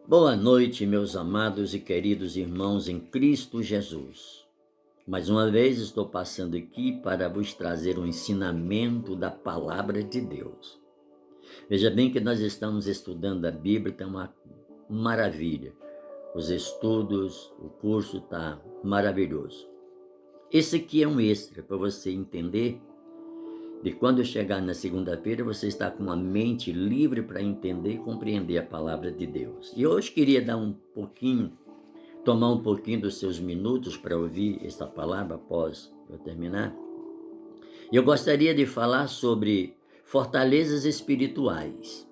Boa noite, meus amados e queridos irmãos em Cristo Jesus. Mais uma vez estou passando aqui para vos trazer um ensinamento da palavra de Deus. Veja bem que nós estamos estudando a Bíblia, está uma maravilha. Os estudos, o curso está maravilhoso. Esse aqui é um extra para você entender de quando chegar na segunda-feira, você está com uma mente livre para entender e compreender a palavra de Deus. E hoje queria tomar um pouquinho dos seus minutos para ouvir esta palavra após eu terminar. Eu gostaria de falar sobre fortalezas espirituais.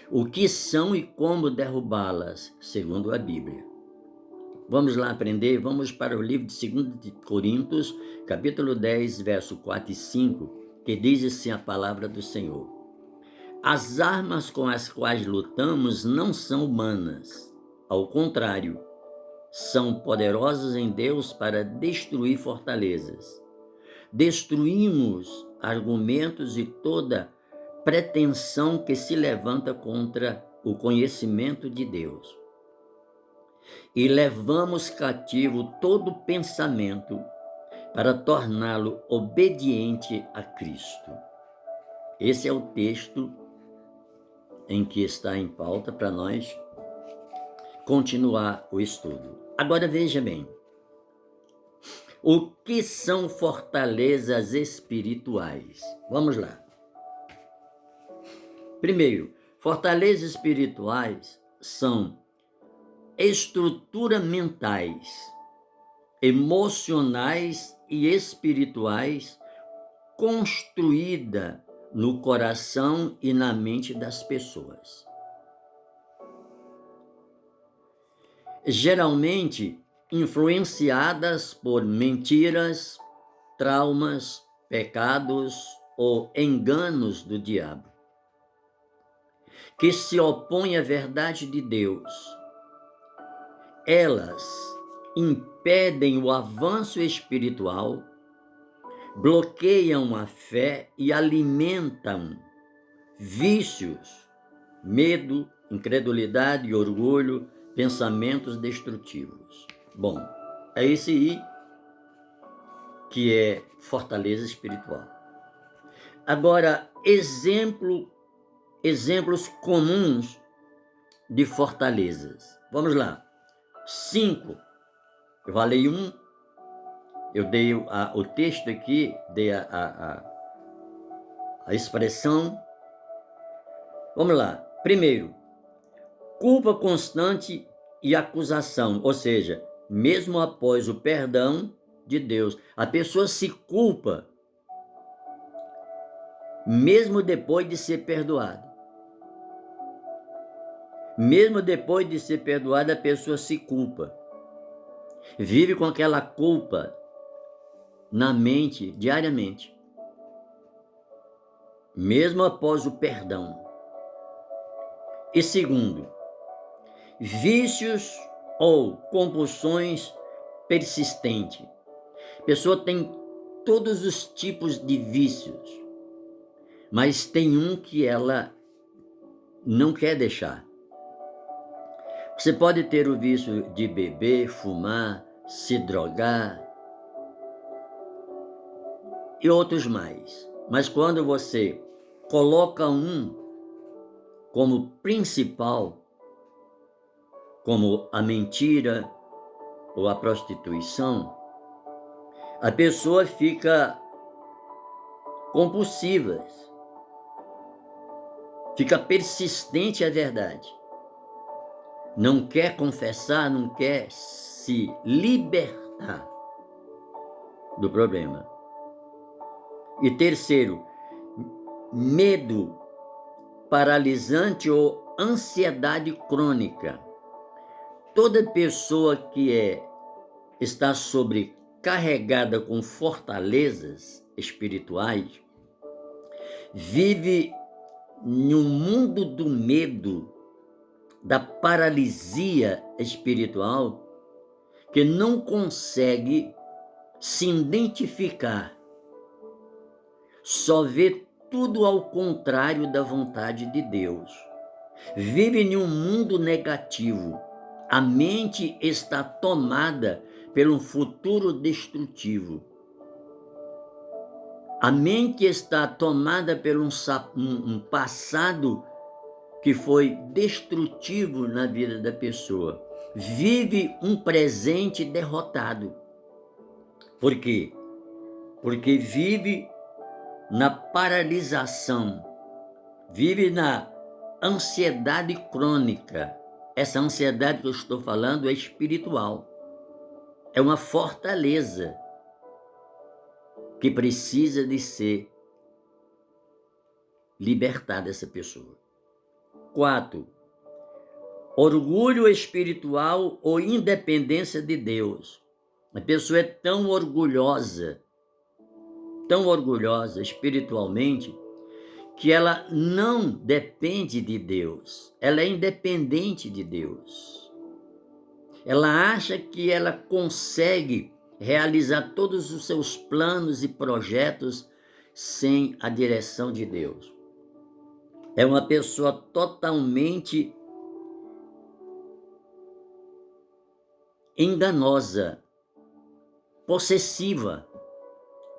O que são e como derrubá-las, segundo a Bíblia. Vamos lá aprender? Vamos para o livro de 2 de Coríntios, capítulo 10, verso 4 e 5, que diz assim a palavra do Senhor. As armas com as quais lutamos não são humanas. Ao contrário, são poderosas em Deus para destruir fortalezas. Destruímos argumentos e toda pretensão que se levanta contra o conhecimento de Deus. E levamos cativo todo pensamento para torná-lo obediente a Cristo. Esse é o texto em que está em pauta para nós continuar o estudo. Agora veja bem, o que são fortalezas espirituais? Vamos lá. Primeiro, fortalezas espirituais são estruturas mentais, emocionais e espirituais construída no coração e na mente das pessoas. Geralmente influenciadas por mentiras, traumas, pecados ou enganos do diabo, que se opõem à verdade de Deus. Elas impedem o avanço espiritual, bloqueiam a fé e alimentam vícios, medo, incredulidade e orgulho, pensamentos destrutivos. Bom, é esse aí que é fortaleza espiritual. Agora, exemplos comuns de fortalezas. Vamos lá. 5. Eu falei eu dei o texto aqui, dei a expressão. Vamos lá. Primeiro, culpa constante e acusação, ou seja, mesmo após o perdão de Deus, a pessoa se culpa mesmo depois de ser perdoado. Mesmo depois de ser perdoada, a pessoa se culpa. Vive com aquela culpa na mente diariamente. Mesmo após o perdão. E segundo, vícios ou compulsões persistentes. A pessoa tem todos os tipos de vícios, mas tem um que ela não quer deixar. Você pode ter o vício de beber, fumar, se drogar e outros mais. Mas quando você coloca um como principal, como a mentira ou a prostituição, a pessoa fica compulsiva, fica persistente à verdade. Não quer confessar, não quer se libertar do problema. E terceiro, medo paralisante ou ansiedade crônica. Toda pessoa que está sobrecarregada com fortalezas espirituais vive no mundo do medo, da paralisia espiritual, que não consegue se identificar, só vê tudo ao contrário da vontade de Deus. Vive em um mundo negativo. A mente está tomada pelo futuro destrutivo. A mente está tomada por um passado que foi destrutivo na vida da pessoa. Vive um presente derrotado. Por quê? Porque vive na paralisação, vive na ansiedade crônica. Essa ansiedade que eu estou falando é espiritual. É uma fortaleza que precisa de ser libertada essa pessoa. 4. Orgulho espiritual ou independência de Deus. A pessoa é tão orgulhosa espiritualmente, que ela não depende de Deus. Ela é independente de Deus. Ela acha que ela consegue realizar todos os seus planos e projetos sem a direção de Deus. É uma pessoa totalmente enganosa, possessiva,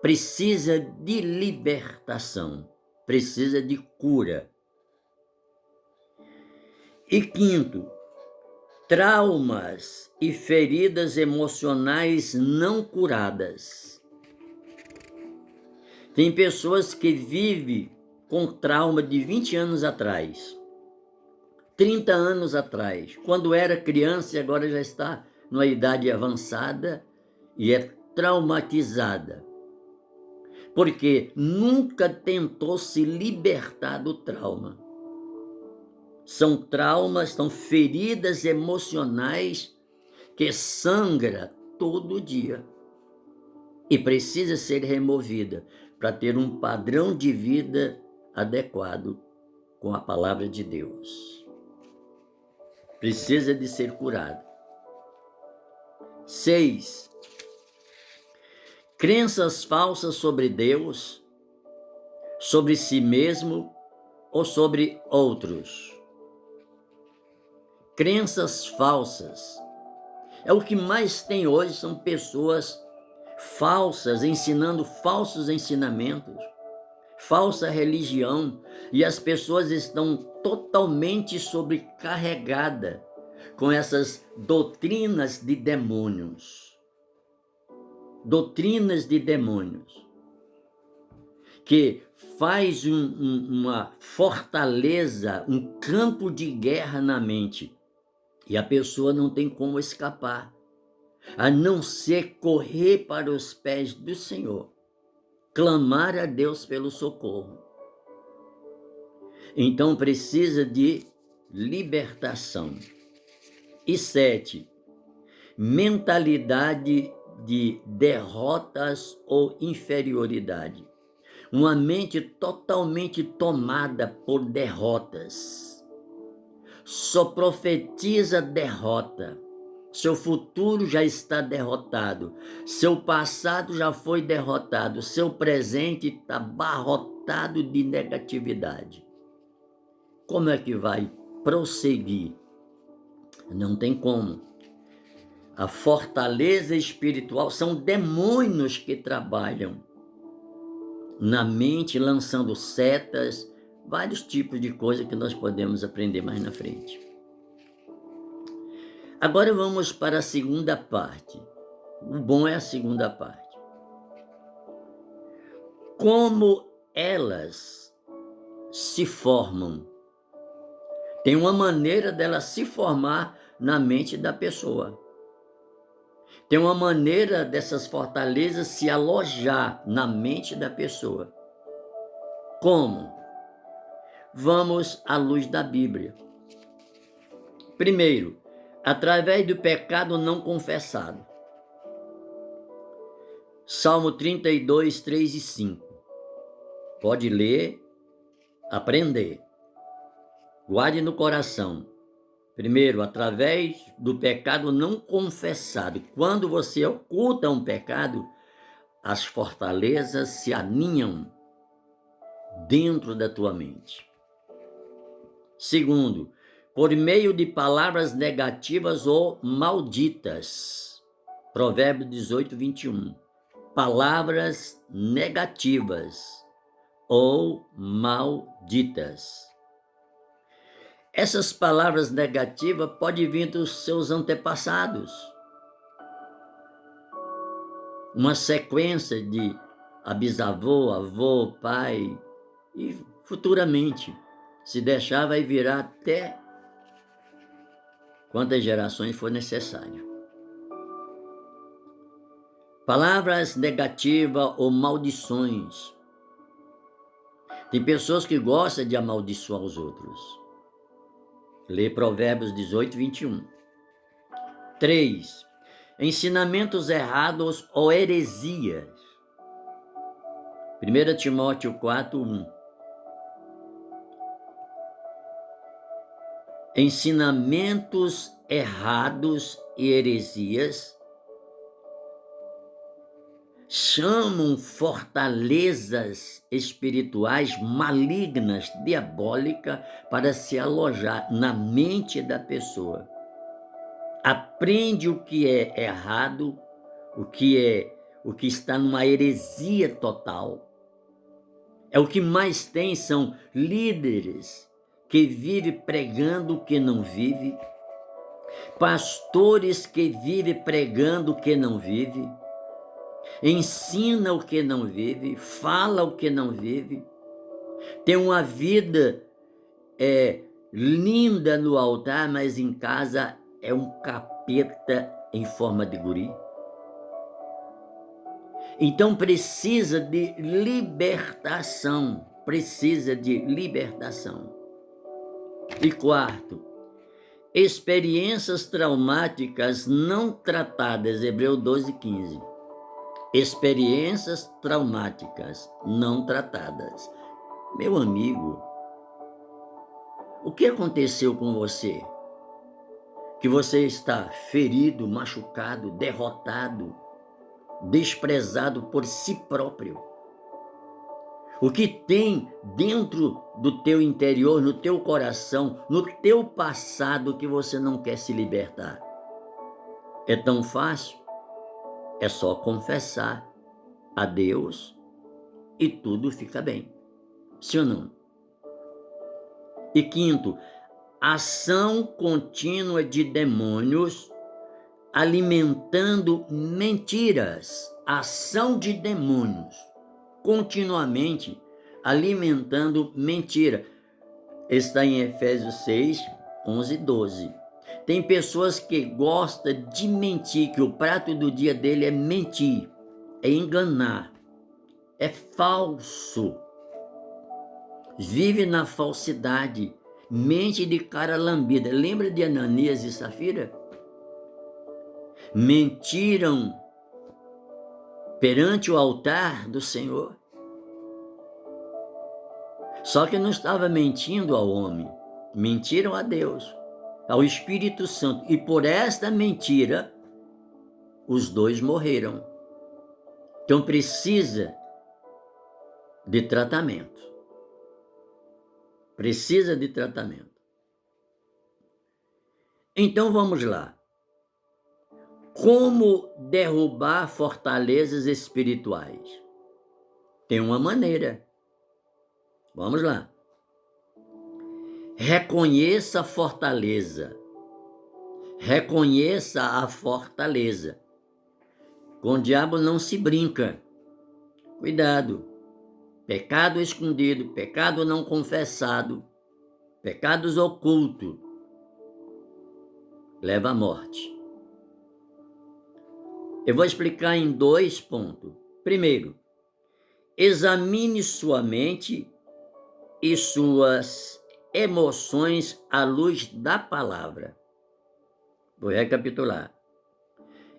precisa de libertação, precisa de cura. E 5, traumas e feridas emocionais não curadas. Tem pessoas que vivem com trauma de 20 anos atrás, 30 anos atrás, quando era criança e agora já está numa idade avançada e é traumatizada, porque nunca tentou se libertar do trauma. São traumas, são feridas emocionais que sangra todo dia e precisa ser removida para ter um padrão de vida adequado com a palavra de Deus. Precisa de ser curado. 6. Crenças falsas sobre Deus, sobre si mesmo ou sobre outros. Crenças falsas. É o que mais tem hoje, são pessoas falsas, ensinando falsos ensinamentos, falsa religião, e as pessoas estão totalmente sobrecarregadas com essas doutrinas de demônios. Doutrinas de demônios, que faz uma fortaleza, um campo de guerra na mente, e a pessoa não tem como escapar, a não ser correr para os pés do Senhor, clamar a Deus pelo socorro. Então precisa de libertação. E 7, mentalidade de derrotas ou inferioridade. Uma mente totalmente tomada por derrotas. Só profetiza derrota. Seu futuro já está derrotado. Seu passado já foi derrotado. Seu presente está abarrotado de negatividade. Como é que vai prosseguir? Não tem como. A fortaleza espiritual são demônios que trabalham na mente, lançando setas, vários tipos de coisa que nós podemos aprender mais na frente. Agora vamos para a segunda parte. O bom é a segunda parte. Como elas se formam. Tem uma maneira dela se formar na mente da pessoa. Tem uma maneira dessas fortalezas se alojar na mente da pessoa. Como? Vamos à luz da Bíblia. Primeiro, através do pecado não confessado. Salmo 32, 3 e 5. Pode ler, aprender. Guarde no coração. Primeiro, através do pecado não confessado. Quando você oculta um pecado, as fortalezas se aninham dentro da tua mente. Segundo, por meio de palavras negativas ou malditas. Provérbios 18, 21. Palavras negativas ou malditas. Essas palavras negativas podem vir dos seus antepassados. Uma sequência de bisavô, avô, pai e futuramente, se deixar, vai virar até quantas gerações for necessário. Palavras negativas ou maldições. Tem pessoas que gostam de amaldiçoar os outros. Lê Provérbios 18, 21. 3. Ensinamentos errados ou heresias. 1 Timóteo 4, 1. Ensinamentos errados e heresias chamam fortalezas espirituais malignas, diabólicas, para se alojar na mente da pessoa. Aprende o que é errado, o que está numa heresia total. É o que mais tem, são líderes que vivem pregando o que não vive, pastores que vivem pregando o que não vive, ensina o que não vive, fala o que não vive, tem uma vida linda no altar, mas em casa é um capeta em forma de guri. Então precisa de libertação, E quarto, experiências traumáticas não tratadas, Hebreus 12, 15. Experiências traumáticas não tratadas. Meu amigo, o que aconteceu com você? Que você está ferido, machucado, derrotado, desprezado por si próprio. O que tem dentro do teu interior, no teu coração, no teu passado que você não quer se libertar? É tão fácil? É só confessar a Deus e tudo fica bem. Sim ou não? E quinto, ação contínua de demônios alimentando mentiras. Ação de demônios continuamente alimentando mentira. Está em Efésios 6, 11 e 12. Tem pessoas que gostam de mentir, que o prato do dia dele é mentir, é enganar, é falso. Vive na falsidade, mente de cara lambida. Lembra de Ananias e Safira? Mentiram perante o altar do Senhor. Só que não estava mentindo ao homem, mentiram a Deus, ao Espírito Santo. E por esta mentira, os dois morreram. Então precisa de tratamento. Precisa de tratamento. Então vamos lá. Como derrubar fortalezas espirituais? Tem uma maneira. Vamos lá. Reconheça a fortaleza. Reconheça a fortaleza. Com o diabo não se brinca. Cuidado. Pecado escondido, pecado não confessado, pecados ocultos, leva à morte. Eu vou explicar em 2 pontos. Primeiro, examine sua mente e suas emoções à luz da palavra. Vou recapitular.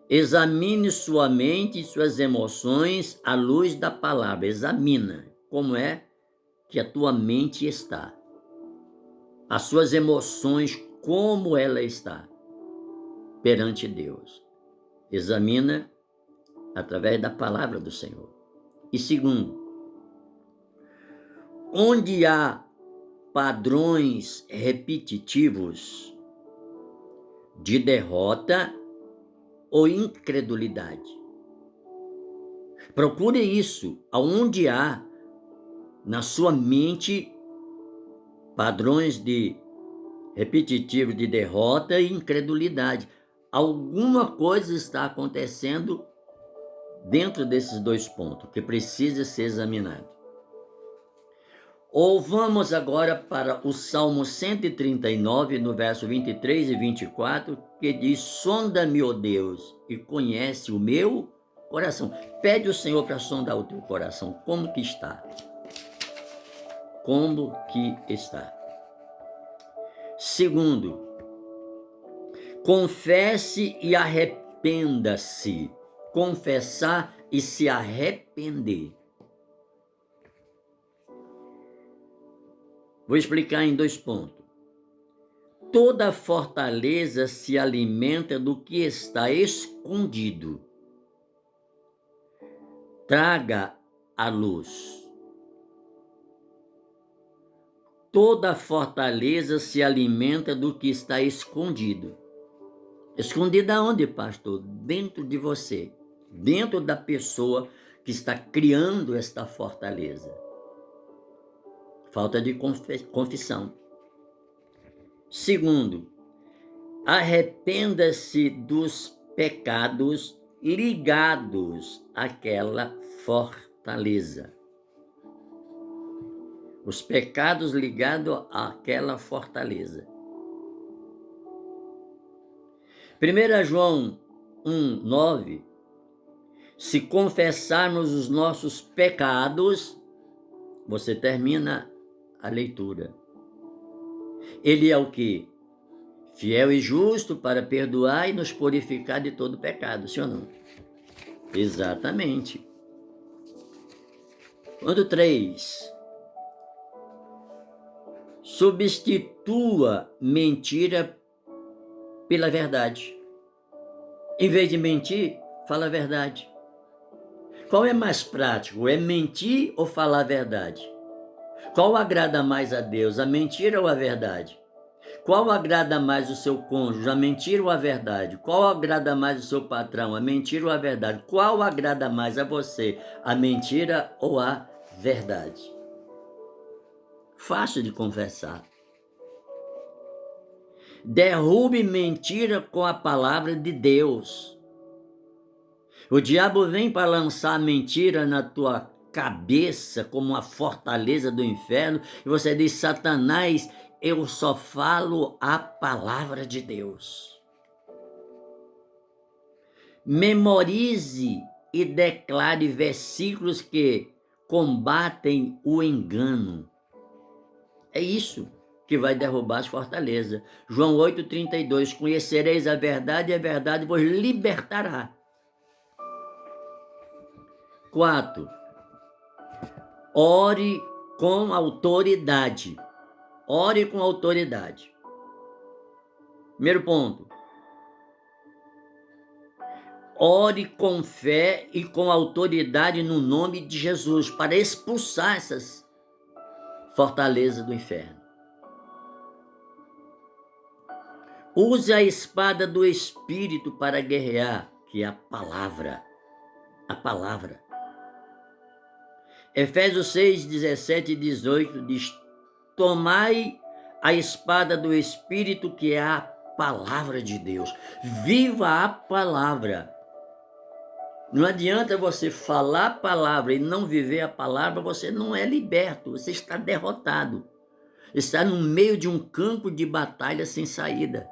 Examine sua mente e suas emoções à luz da palavra. Examina como é que a tua mente está. As suas emoções, como ela está perante Deus. Examina através da palavra do Senhor. E segundo, onde há padrões repetitivos de derrota ou incredulidade. Procure isso aonde há na sua mente padrões repetitivos de derrota e incredulidade. Alguma coisa está acontecendo dentro desses dois pontos que precisa ser examinado. Ou vamos agora para o Salmo 139, no verso 23 e 24, que diz: sonda-me, ó Deus, e conhece o meu coração. Pede ao Senhor para sondar o teu coração. Como que está? Como que está? Segundo, confesse e arrependa-se. Confessar e se arrepender. Vou explicar em 2 pontos. Toda fortaleza se alimenta do que está escondido. Traga a luz. Toda fortaleza se alimenta do que está escondido. Escondido aonde, pastor? Dentro de você. Dentro da pessoa que está criando esta fortaleza. Falta de confissão. Segundo, arrependa-se dos pecados ligados àquela fortaleza. Os pecados ligados àquela fortaleza. 1 João 1:9, se confessarmos os nossos pecados, você termina a leitura. Ele é o quê? Fiel e justo para perdoar e nos purificar de todo pecado, sim ou não? Exatamente. Ponto 3. Substitua mentira pela verdade. Em vez de mentir, fala a verdade. Qual é mais prático? É mentir ou falar a verdade? Qual agrada mais a Deus, a mentira ou a verdade? Qual agrada mais o seu cônjuge, a mentira ou a verdade? Qual agrada mais o seu patrão, a mentira ou a verdade? Qual agrada mais a você, a mentira ou a verdade? Fácil de confessar. Derrube mentira com a palavra de Deus. O diabo vem para lançar mentira na tua cabeça como uma fortaleza do inferno, e você diz: Satanás, eu só falo a palavra de Deus. Memorize e declare versículos que combatem o engano. É isso que vai derrubar as fortalezas. João 8,32, conhecereis a verdade e a verdade vos libertará. 4. Ore com autoridade. Ore com autoridade. Primeiro ponto. Ore com fé e com autoridade no nome de Jesus para expulsar essas fortalezas do inferno. Use a espada do Espírito para guerrear, que é a palavra. A palavra. Efésios 6, 17 e 18 diz: tomai a espada do Espírito, que é a palavra de Deus. Viva a palavra. Não adianta você falar a palavra e não viver a palavra, você não é liberto, você está derrotado. Está no meio de um campo de batalha sem saída.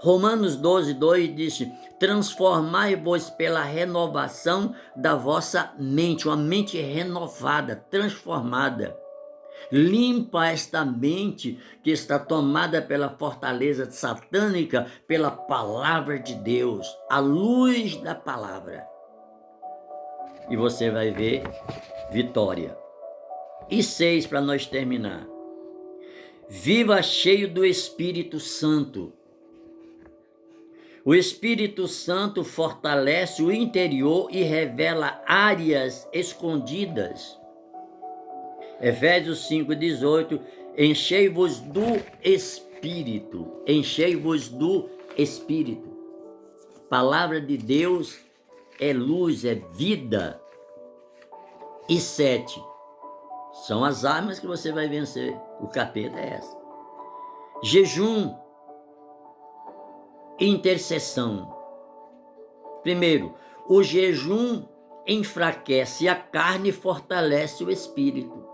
Romanos 12:2 diz: transformai-vos pela renovação da vossa mente, uma mente renovada, transformada. Limpa esta mente que está tomada pela fortaleza satânica, pela palavra de Deus, a luz da palavra. E você vai ver vitória. E 6, para nós terminar. Viva cheio do Espírito Santo. O Espírito Santo fortalece o interior e revela áreas escondidas. Efésios 5,18, enchei-vos do Espírito, enchei-vos do Espírito. Palavra de Deus é luz, é vida. E 7, são as armas que você vai vencer. O capeta é essa. Jejum, intercessão. Primeiro, o jejum enfraquece a carne e fortalece o espírito.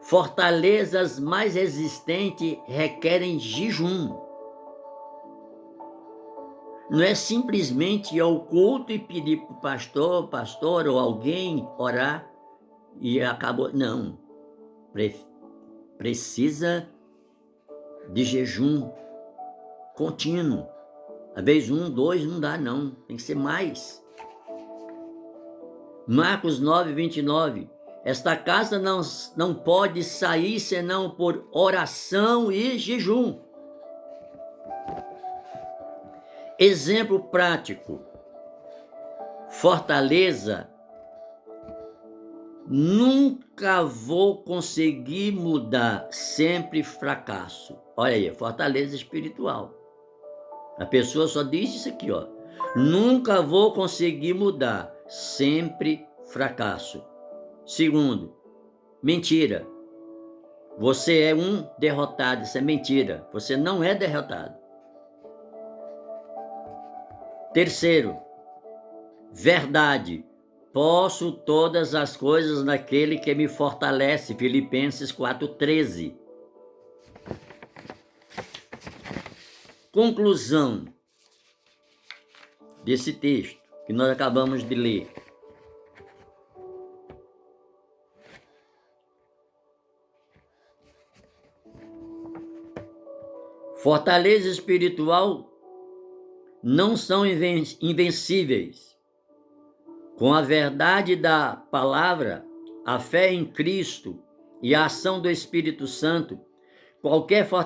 Fortalezas mais resistentes requerem jejum. Não é simplesmente ir ao culto e pedir para o pastor ou alguém orar e acabou. Não. Precisa de jejum contínuo. Às vezes 1, 2 não dá não, tem que ser mais. Marcos 9:29. Esta casa não pode sair senão por oração e jejum. Exemplo prático. Fortaleza. Nunca vou conseguir mudar, sempre fracasso. Olha aí, fortaleza espiritual. A pessoa só diz isso aqui, ó. Nunca vou conseguir mudar, sempre fracasso. Segundo, mentira. Você é um derrotado, isso é mentira. Você não é derrotado. Terceiro, verdade. Posso todas as coisas naquele que me fortalece. Filipenses 4:13. Conclusão desse texto que nós acabamos de ler. Fortaleza espiritual não são invencíveis. Com a verdade da palavra, a fé em Cristo e a ação do Espírito Santo, qualquer fortaleza